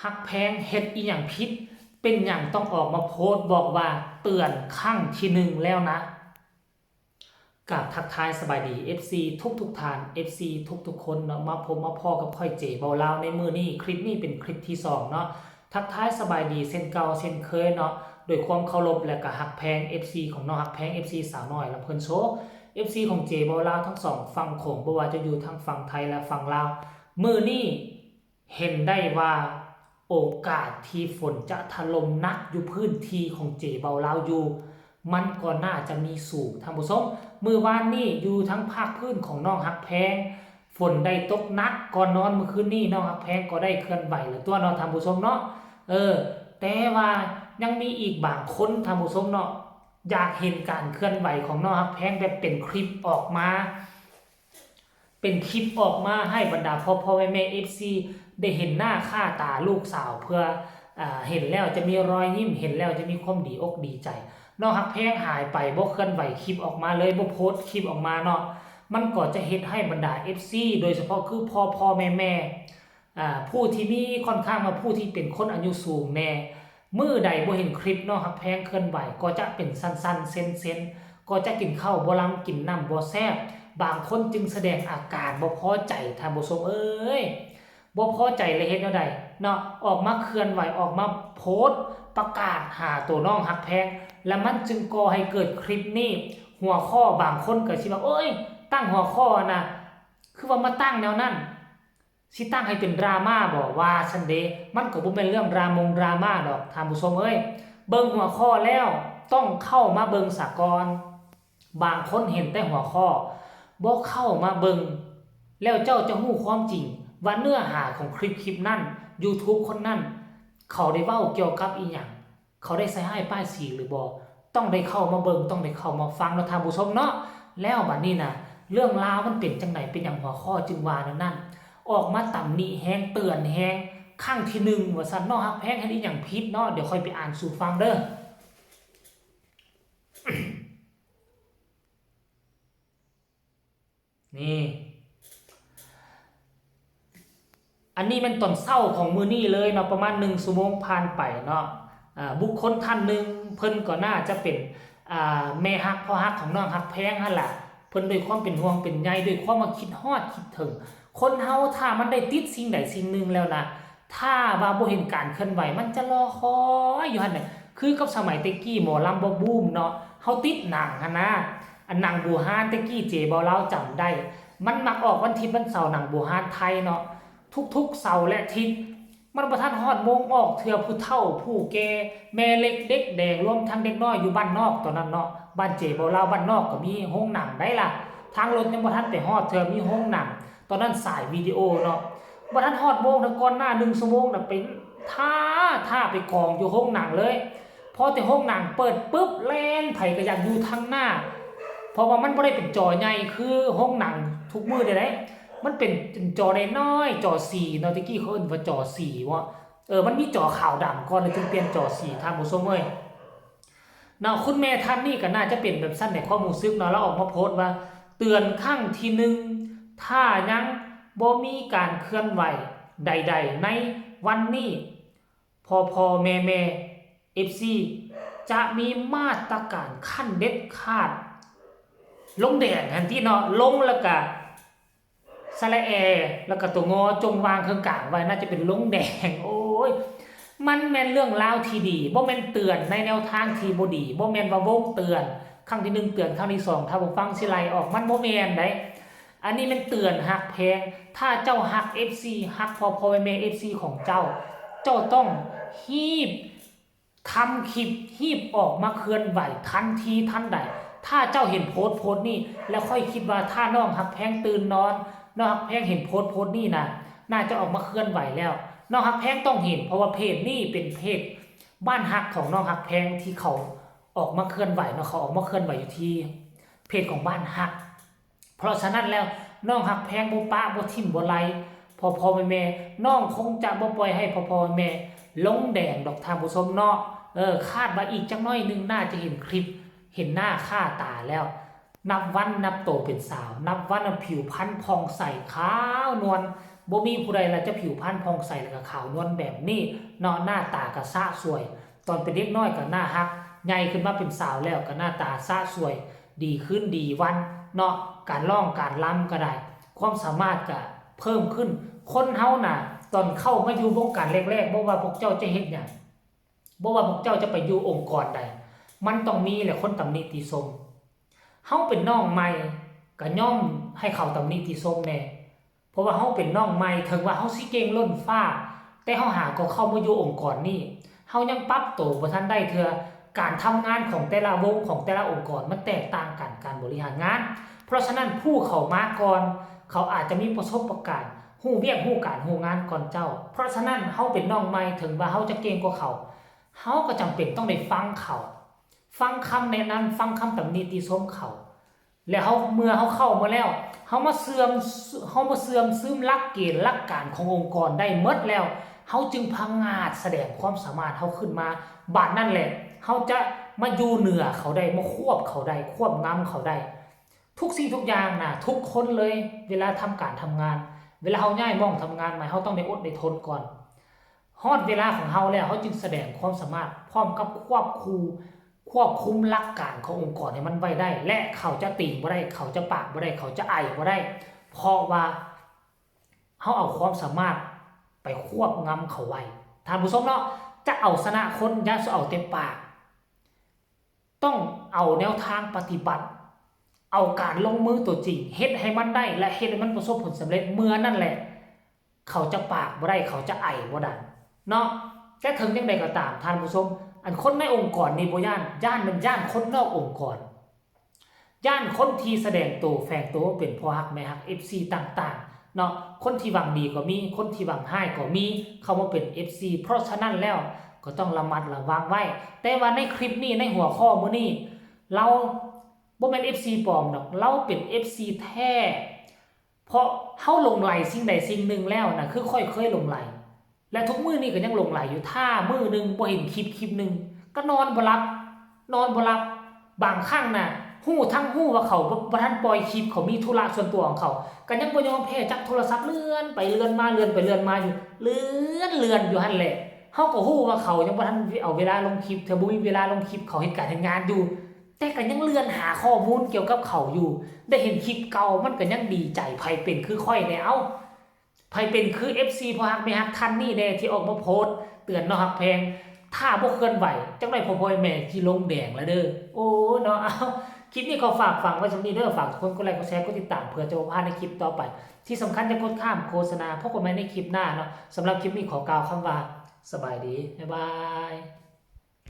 ฮักแพงเฮ็ดอีหยังผิดเป็นหยังต้องออกมาโพสต์บอกว่าเตือนครั้งที่หนึ่งแล้วนะกับทักทายสบายดี FC ทุกทาน FC ทุกคนเนาะมาผมมาพ่อกับค่อยเจ๋เบาลาวในมือนี้คลิปนี้เป็นคลิปที่2เนาะทักทายสบายดีเส้นเก่าเส้นเคยเนาะโดยความเคารพและก็ฮักแพง FC ของน้องฮักแพง FC สาวน้อยลำเพิ่นโชว์ FC ของเจ๋เบาลาวทั้งสองฝั่งโขงบ่ว่าจะอยู่ทางฝั่งไทยและฝั่งลาวมือนี้เห็นได้ว่าโอกาสที่ฝนจะถล่มหนักอยู่พื้นที่ของเจ๋เบาลาวอยู่มันก็น่าจะมีสูงท่านผู้ชมมือวานนี้อยู่ทั้งภาคพื้นของน้องฮักแพงฝนได้ตกหนักก่อนนอนเมื่อคืนนี้น้องฮักแพงก็ได้เคลื่อนไหวหรือตัวน้องท่านผู้ชมเนาะแต่ว่ายังมีอีกบางคนท่านผู้ชมเนาะอยากเห็นการเคลื่อนไหวของน้องฮักแพงแบบเป็นคลิปออกมาให้บรรดาพ่อแม่ FC ได้เห็นหน้าค่าตาลูกสาวเพื่อเห็นแล้วจะมีรอยยิ้มเห็นแล้วจะมีความดีอกดีใจน้องฮักแพงหายไปบ่เคลื่อนไหวคลิปออกมาเลยบ่โพสต์คลิปออกมาเนาะมันก็จะเฮ็ดให้บรรดา FC โดยเฉพาะคือพ่อแม่ผู้ที่มีค่อนข้างมาผู้ที่เป็นคนอายุสูงแน่มื้อใดบ่เห็นคลิปน้องฮักแพงเคลื่อนไหวก็จะเป็นสั้นๆเซนๆก็จะกินข้าวบ่ลำกินน้ำบ่แซ่บบางคนจึงแสดงอาการบ่พอใจท่านผู้ชมบ่พอใจเลยเฮ็ดแนวใดเนาะออกมาเคลื่อนไหวออกมาโพสต์ประกาศหาตัวน้องฮักแพงและมันจึงก่อให้เกิดคลิปนี้หัวข้อบางคนก็สิว่าตั้งหัวข้อนะคือว่ามาตั้งแนวนั้นสิตั้งให้เป็นดราม่าบ่ว่าซันเดย์มันก็บ่เป็นเรื่องดราม่าดอกท่านผู้ชมเบิ่งหัวข้อแล้วต้องเข้ามาเบิ่งซะก่อนบางคนเห็นแต่หัวข้อบ่เข้ามาเบิ่งแล้วเจ้าจะฮู้ความจริงว่าเนื้อหาของคลิปนั้น YouTube คนนั้นเขาได้เว้าเกี่ยวกับอีหยังเขาได้ใส่ให้ป้ายสีหรือบ่ต้องได้เข้ามาเบิ่งต้องได้เข้ามาฟังแล้วท่านผู้ชมเนาะแล้วบัดนี้น่ะเรื่องราวมันเป็นจังไดเป็นหยังหัวข้อจึงว่านั่นออกมาตำหนิแฮงเตือนแฮงครั้งที่1ว่าซั่นเนาะฮักแพงให้อีหยังผิดเนาะเดี๋ยวค่อยไปอ่านสู่ฟังเด้อ นี่อันนี้เป็นตอนเศร้าของมือนี่เลยเนาะประมาณ1 ชั่วโมงผ่านไปเนาะบุคคลท่านหนึ่งเพิ่นก็น่าจะเป็นแม่ฮักพ่อฮักของน้องฮักแพงหั่นล่ะเพิ่นด้วยความเป็นห่วงเป็นใยด้วยความมาคิดฮอดคิดถึงคนเฮาถ้ามันได้ติดสิ่งใดสิ่งหนึ่งแล้วนะถ้าว่าบ่เห็นการเคลื่อนไหวมันจะรอคอยอยู่หั่นน่ะคือกับสมัยตะกี้หมอลำบ่บูมเนาะเฮาติดหนังหั่นนะอันหนังบูฮานตะกี้เจบ่เล่าจำได้มันมักออกวันอาทิตย์วันเสาร์หนังบูฮานไทยเนาะทุกๆเสาร์และอาทิตย์มันบ่ทันฮอดโมงออกเทื่อผู้เฒ่าผู้แก่แม่เล็กเด็กแดงรวมทั้งเด็กน้อยอยู่บ้านนอกตอนนั้นเนาะบ้านเจบ่ลาวบ้านนอกก็มีโรงหนังได้ล่ะทางรถยังบ่ทันไปฮอดเทื่อมีโรงหนังตอนนั้นสายวิดีโอเนาะบ่ทันฮอดโมงแต่ก่อนหน้า1 ชั่วโมงน่ะเป็นท่าไปกองอยู่โรงหนังเลยพอแต่โรงหนังเปิดปึ๊บแล่นไผก็อยากอยู่ทางหน้าเพราะว่ามันบ่ได้เป็นจอใหญ่คือโรงหนังทุกมื้อได้มันเป็นจอน้อยจอ4เนาะตะกี้เขาเอิ้นว่าจอ4ว่ามันมีจอขาวดำก่อนเลยจึงเปลี่ยนจอ4ท่านผู้ชมเนาะคุณแม่ท่านนี่ก็น่าจะเป็นแบบสั้นในความรู้สึกเนาะแล้วออกมาโพสต์ว่าเตือนครั้งที่1ถ้ายังบ่มีการเคลื่อนไหวใดๆในวันนี้พ่อแม่ FC จะมีมาตรการขั้นเด็ดขาดลงแดงทันทีเนาะลงแล้วก็สระแอแล้วก็ตัวงอจงวางเครื่องกลางไว้น่าจะเป็นลงแดงโอ้ยมันแม่นเรื่องราวที่ดีบ่แม่นเตือนในแนวทางที่บ่ดีบ่แม่นว่าวงเตือนครั้งที่1เตือนครั้งที่2ถ้าบ่ฟังสิไล่ออกมันบ่แม่นได้อันนี้มันเตือนฮักแพงถ้าเจ้าฮัก FC ฮักพ่อแม่ FC ของเจ้าต้องฮีบทำคลิปฮีบออกมาเคลื่อนไหวทันทีทันใดถ้าเจ้าเห็นโพสต์นี้แล้วค่อยคิดว่าถ้าน้องฮักแพงตื่นนอนน้องฮักแพงเห็นโพสต์นี้นะน่าจะออกมาเคลื่อนไหวแล้วน้องฮักแพงต้องเห็นเพราะว่าเพจนี้เป็นเพจบ้านฮักของน้องฮักแพงที่เขาออกมาเคลื่อนไหวเนาะเขาออกมาเคลื่อนไหวอยู่ที่เพจของบ้านฮักเพราะฉะนั้นแล้วน้องฮักแพงบ่ปะบ่ทิ่มบ่ไล่พ่อแม่น้องคงจะบ่ปล่อยให้พ่อแม่ลงแดงดอกท่านผู้ชมเนาะคาดว่าอีกจักหน่อยนึงน่าจะเห็นคลิปเห็นหน้าค่าตาแล้วนับวันนับโตเป็นสาวนับวันผิวพรรณผ่องใสขาวนวล บ่มีผู้ใดล่ะจะผิวพรรณผ่องใสแล้วก็ขาวนวลแบบนี้เนาะหน้าตาก็สะสวยตอนเป็นเด็กน้อยก็หน้าฮักใหญ่ขึ้นมาเป็นสาวแล้วก็หน้าตาสะสวยดีขึ้นดีวันเนาะการร้องการรำก็ได้ความสามารถก็เพิ่มขึ้นคนเฮาน่ะตอนเข้ามาอยู่วงการแรกๆบ่ว่าพวกเจ้าจะเฮ็ดหยังบ่ว่าพวกเจ้าจะไปอยู่องค์กรใดมันต้องมีแหละคนตำหนิติชมเฮาเป็นน้องใหม่ก็ย่อมให้เขาตำหนิติชมแน่เพราะว่าเฮาเป็นน้องใหม่ถึงว่าเฮาสิเก่งล้นฟ้าแต่เฮาหาก็เข้ามาอยู่องค์กรนี้เฮายังปรับตัวบ่ทันได้เทื่อการทำงานของแต่ละวงของแต่ละองค์กรมันแตกต่างกันการบริหารงานเพราะฉะนั้นผู้เข้ามาก่อนเขาอาจจะมีประสบการณ์ฮู้เวียกฮู้การฮู้งานก่อนเจ้าเพราะฉะนั้นเฮาเป็นน้องใหม่ถึงว่าเฮาจะเก่งกว่าเขาเฮาก็จำเป็นต้องได้ฟังเขาฟังคำแนะนำฟังคำตำหนิติชมเขาแล้วเมื่อเขาเข้ามาแล้วเขามาเสื่อมซึมหลักเกณฑ์หลักการขององค์กรได้หมดแล้วเขาจึงพังงาดแสดงความสามารถเขาขึ้นมาบาดนั่นแหละเขาจะมาอยู่เหนือเขาได้มาควบเขาได้ควบงำเขาได้ทุกสิ่งทุกอย่างนะทุกคนเลยเวลาทำการทำงานเวลาเขาย้ายม่องทำงานใหม่เขาต้องได้อดได้ทนก่อนฮอดเวลาของเขาแล้วเขาจึงแสดงความสามารถพร้อมกับควบคุมหลักการขององค์กรให้มันไว้ได้และเขาจะติ่งบ่ได้เขาจะปากบ่ได้เขาจะไอบ่ได้เพราะว่าเขาเอาความสามารถไปควบงำเขาไว้ท่านผู้ชมเนาะจะเอาชนะคนอย่าเอาเต็มปากต้องเอาแนวทางปฏิบัติเอาการลงมือตัวจริงเฮ็ดให้มันได้และเฮ็ดให้มันประสบผลสำเร็จเมื่อนั่นแหละเขาจะปากบ่ได้เขาจะไอบ่ได้เนาะแต่ถึงยังไงก็ตามท่านผู้ชมอันคนในองค์กรนี่บ่ย่านมันย่านคนนอกองค์กรย่านคนที่แสดงตัวแฝงตัวเป็นพ่อฮักแม่ฮัก FC ต่างๆเนาะคนที่หวังดีก็มีคนที่หวังให้ก็มีเข้ามาเป็น FC เพราะฉะนั้นแล้วก็ต้องระมัดระวังไว้แต่ว่าในคลิปนี้ในหัวข้อมื้อนี้เราบ่แม่น FC ปลอมดอกเราเป็น FC แท้เพราะเฮาหลงใหลสิ่งใดสิ่งหนึ่งแล้วนะคือค่อยเคยหลงใหลและทุกมื้อนี้ก็ยังหลงไหลอยู่ถ้ามื้อนึงบ่เห็นคลิปนึงก็นอนบ่หลับบางครั้งน่ะฮู้ว่าเขาบ่ทันปล่อยคลิปเขามีธุระส่วนตัวของเขาก็ยังบ่ยอมแพ้จักโทรศัพท์เลื่อนไปเลื่อนมาอยู่เลื่อนอยู่หั่นแหละเฮาก็ฮู้ว่าเขายังบ่ทันเอาเวลาลงคลิปเธอบ่มีเวลาลงคลิปเขาเฮ็ดการเฮ็ดงานอยู่แต่ก็ยังเลื่อนหาข้อมูลเกี่ยวกับเขาอยู่ได้เห็นคลิปเก่ามันก็ยังดีใจไผเป็นคือค่อยแน่เอ้าไผเป็นคือ FC พอฮักแม่ฮักท่านนี่แน่ที่ออกมาโพสต์เตือนเนาะฮักแพงถ้าบ่เคลื่อนไหวจังได๋พ่อแม่สิลงแดงแล้วเด้อโอ้เนาะคลิปนี้ก็ฝากฟังไว้สำนี้เด้อฝากทุกคนกดไลค์กดแชร์กดติดตามเพื่อจะบ่พลาดในคลิปต่อไปที่สำคัญจะกดข้ามโฆษณาพบกันใหม่ในคลิปหน้าเนาะสำหรับคลิปนี้ขอกล่าวคำว่าสบายดีบ๊ายบาย